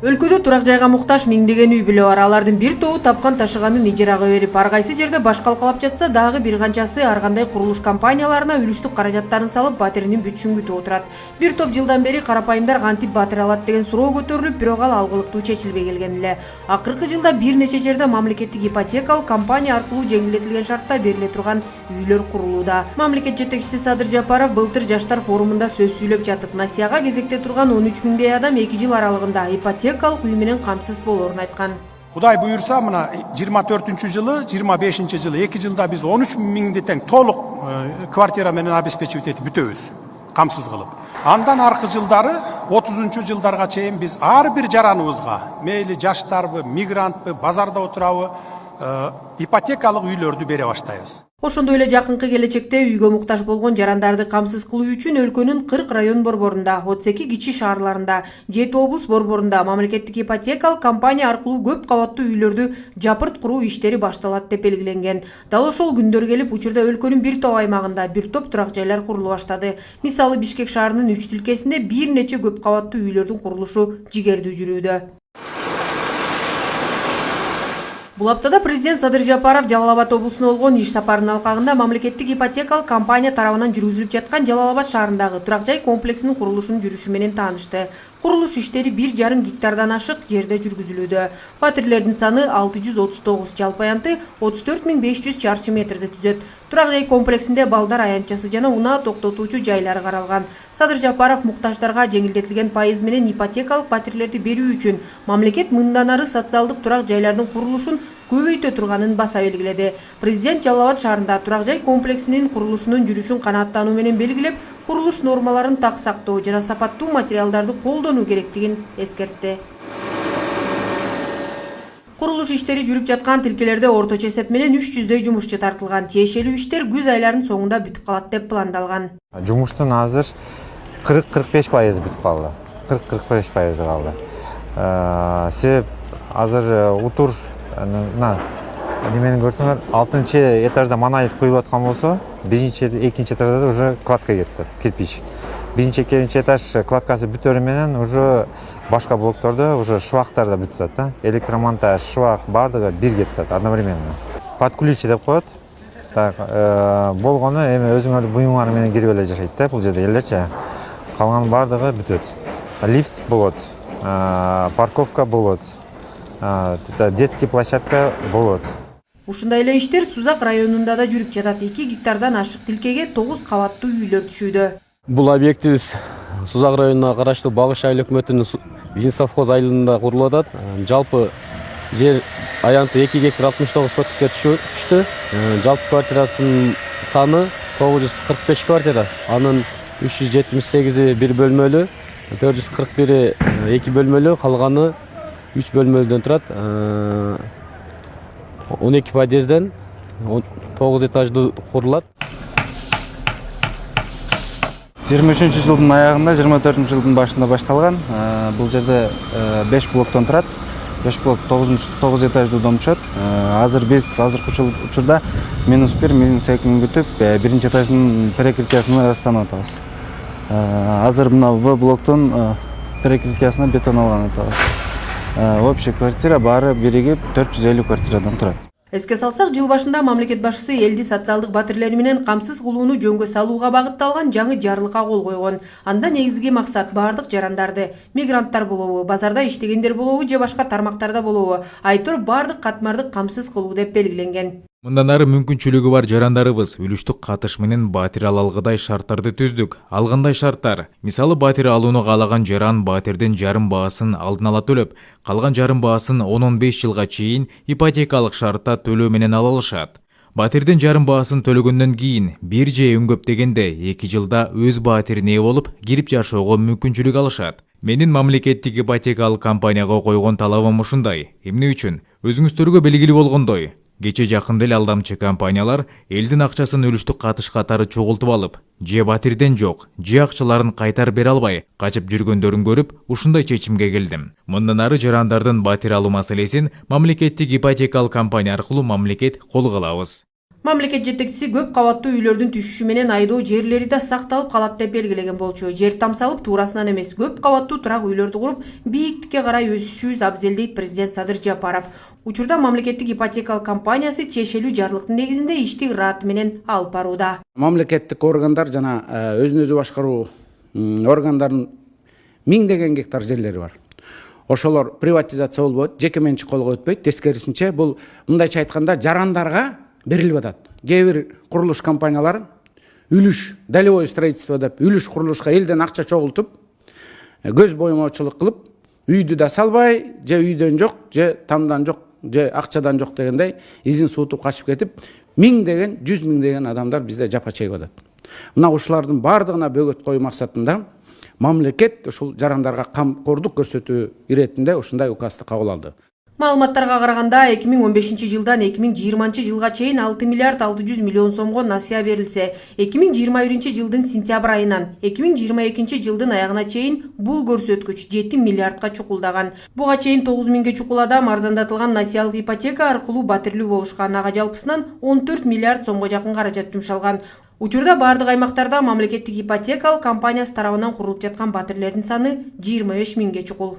Өлкөдө турак жайга муктаж миңдеген үй бүлө бар. Алардын бир тобу тапкан ташыганын ижарага берип, ар кайсы жерде башкалкалап жатса, дагы бир канчасы ар кандай курулуш компанияларына үлүштүк каражаттарын салып, батиринин бүтүшүн күтүп отурат. Бир топ жылдан бери карапайымдар кантип батир алат деген суроо көтөрүлүп, бирок ал алгылыктуу чечилбей келген эле. Акыркы жылда бир нече жерде мамлекеттик ипотекалык компания аркылуу жеңилдетилген шартта бериле турган үйлөр курулууда. Мамлекет жетекчиси Садыр Жапаров былтыр жаштар форумунда сөз сүйлөп жатып, насияга кезекте турган 13 миңдей адам 2 жыл аралыгында ипотекалык үй менен камсыз болоорун айткан. Кудай буюрса, мына 24-жылы, 25-жылы 2 жылда биз 13 миңди тең толук квартира менен обеспечивать этип бүтөбүз, камсыз кылып. Андан аркы жылдары 30-жылдарга чейин биз ар бир жараныбызга, мейли жаштарбы, мигрантпы, базарда отурабы, ипотекалык үйлөрдү бере баштайбыз. Ошондой эле жакынкы келечекте үйгө муктаж болгон жарандарды камсыз кылуу үчүн өлкөнүн 40 район борборунда, 32 кичи шаарларында, 7 облус борборунда мамлекеттик ипотекалык компания аркылуу көп кабаттуу үйлөрдү жапырт куруу иштери башталат деп белгиленген. Дал ошол күндөр келип, учурда өлкөнүн бир топ аймагында бир топ турак жайлар курулуп баштады. Мисалы, Бишкек шаарынын 3 тилкесинде бир нече көп кабаттуу үйлөрдүн курулушу жигердүү жүрүүдө. Бул аптада президент Садыр Жапаров Жалал Абад облусуна болгон иш сапарынын алкагында мамлекеттик ипотекалык компания тарабынан жүргүзүлүп жаткан Жалал Абад шаарындагы турак жай комплексинин курулушунун жүрүшү менен таанышты. Курулуш иштери 1,5 гектардан ашык жерде жүргүзүлүүдө. Батирлердин саны 639, жалпы аянты 34.500 чарчы метрди түзөт. Турак жай комплексинде балдар аянтчасы жана унаа токтотуучу жайлары каралган. Садыр Жапаров муктаждарга жеңилдетилген пайыз менен ипотекалык батирлерди берүү үчүн мамлекет мындан ары социалдык турак жайлардын курулушун көбөйтө турганын баса белгиледи. Президент Жалал Абад шаарында турак жай комплексинин курулушунун жүрүшүн канааттануу менен белгилеп, курулуш нормаларын так сактоо жана сапаттуу материалдарды колдонуу керектигин эскертти. Курулуш иштери жүрүп жаткан тилкелерде орточо эсеп менен 300дөй жумушчу тартылган. Тиешелүү иштер күз айларынын соңунда бүтүп калат деп пландалган. Жумуштун азыр 40-45% бүтүп калды. 40-45% калды. Себеп азыр утур немени көрсөңөр 6-этажда монолит куюп аткан болсо, 1-2 этажда уже кладка кетти, кирпич. 1-2 этаж кладкасы бүтөрү менен уже башка блоктордо уже швактар да бүтүп атат. Электромонтаж, швак бардыгы бир кетет одновременно. Под ключ деп коет. Так, болгону эми өзүңөр буюңар менен кирип эле жашайт да бул жерде элдерчи. Калган бардыгы бүтөт. Лифт болот, парковка болот. Детский площадка болот. Ушундай эле иштер Сузак районунда да жүрүп жатат. 2 гектардан ашык тилкеге 9 кабаттуу үйлөр түшүүдө. Бул объектибиз Сузак районуна караштуу Багыш айыл өкмөтүнүн Винсовхоз айылында курулуп атат. Жалпы жер аянты 2 гектар 69 сотикке түштү. Жалпы квартирасынын саны 945 квартира. Анын 378-и бир бөлмөлүү, 441-и 2 бөлмөлүү, калганы 3 бөлмөлдөн турат. 12 подъезден 9 этаждуу курулат. 23-жылдын аягында, 24-жылдын башында башталган. Бул жерде 5 блоктон турат. 5 блок 9 этаждуу дом түшөт. Азыр биз учурда -1, -2 бүтүп, 1 этаждын перекрытиясына астана атабыз. Азыр мына В блоктун перекрытиясына бетон алган атабыз. Общий квартира баары биригип 450 квартирадан турат. Эске салсак, жыл башында мамлекет башчысы элди социалдык батирлери менен камсыз кылууну жөнгө салууга багытталган жаңы жарлыкка кол койгон. Анда негизги максат бардык жарандарды, мигранттар болобу, базарда иштегендер болобу же башка тармактарда болобу, айтор бардык катмарды камсыз кылуу деп белгиленген. Мындан ары мүмкүнчүлүгү бар жарандарыбыз үлүштүк катыш менен батир ала алгыдай шарттарды түздүк. Алгандай шарттар: мисалы, батир алууну каалаган жаран батирдин жарым баасын алдын ала төлөп, калган жарым баасын 10-15 жылга чейин ипотекалык шартта төлөө менен ала алышат. Батирдин жарым баасын төлөгөндөн кийин бир же өңгөп дегенде 2 жылда өз батирине ээ болуп, кирип жашоого мүмкүнчүлүк алышат. Менин мамлекеттик ипотекалык компанияга койгон талабым ушундай. Эмне үчүн? Өзүңүздөргө белгилүү болгондой, кече жакында эле алдамчы компаниялар элдин акчасын үлүштүк катыш катары чогултуп алып, же батирден жок, же акчаларын кайтарып бере албай качып жүргөндөрүн көрүп, ушундай чечимге келдим. Мындан ары жарандардын батир алуу маселесин мамлекеттик ипотекалык компания аркылуу мамлекет колго алабыз. Мамлекет жетекчиси көп кабаттуу үйлөрдүн түшүшү менен айдоо жерлери да сакталып калат деп белгилеген болчу. Жер тамсалып туурасынан эмес, көп кабаттуу турак үйлөрдү куруп, бийиктикке карай өсүшүбүз абзел дейт президент Садыр Жапаров. Учурда мамлекеттик ипотекалык компаниясы чечелүү жарлыктын негизинде ишти ырааты менен алып барууда. Мамлекеттик органдар жана өзүн өзү башкаруу органдардын миңдеген гектар жерлери бар. Ошолор приватизация болбойт, жеке менчик колго өтпөйт. Тескерисинче бул мындайча айтканда жарандарга берилип атат. Кээ бир курулуш компаниялары үлүш, долевое строительство деп үлүш курулушка элден акча чогултуп, көз боймоочулук кылып, үйдү да салбай, же үйдөн жок, же тамдан жок, же акчадан жок дегендей изин суутуп качып кетип, миңдеген, 100 миңдеген адамдар бизде жапа чегип атат. Мына ушулардын бардыгына бөгөт коюу максатында мамлекет ушул жарандарга камкордук көрсөтүү иретинде ушундай указды кабыл алды. Маалыматтарга караганда 2015 жылдан 2020 жылга чейин 6 миллиард 600 миллион сомго насыя берилсе, 2021 жылдын сентябрь айынан 2022 жылдын аягына чейин бул көрсөткүч 7 миллиардка чукулдаган. Буга чейин 9 миңге чукул адам арзандатылган насыялык ипотека аркылуу батирлүү болушкан. Ага жалпысынан 14 миллиард сомго жакын каражат жумшалган. Учурда бардык аймактарда мамлекеттик ипотекалык компаниясы тарабынан курулуп жаткан батирлердин саны 25 миңге чукул.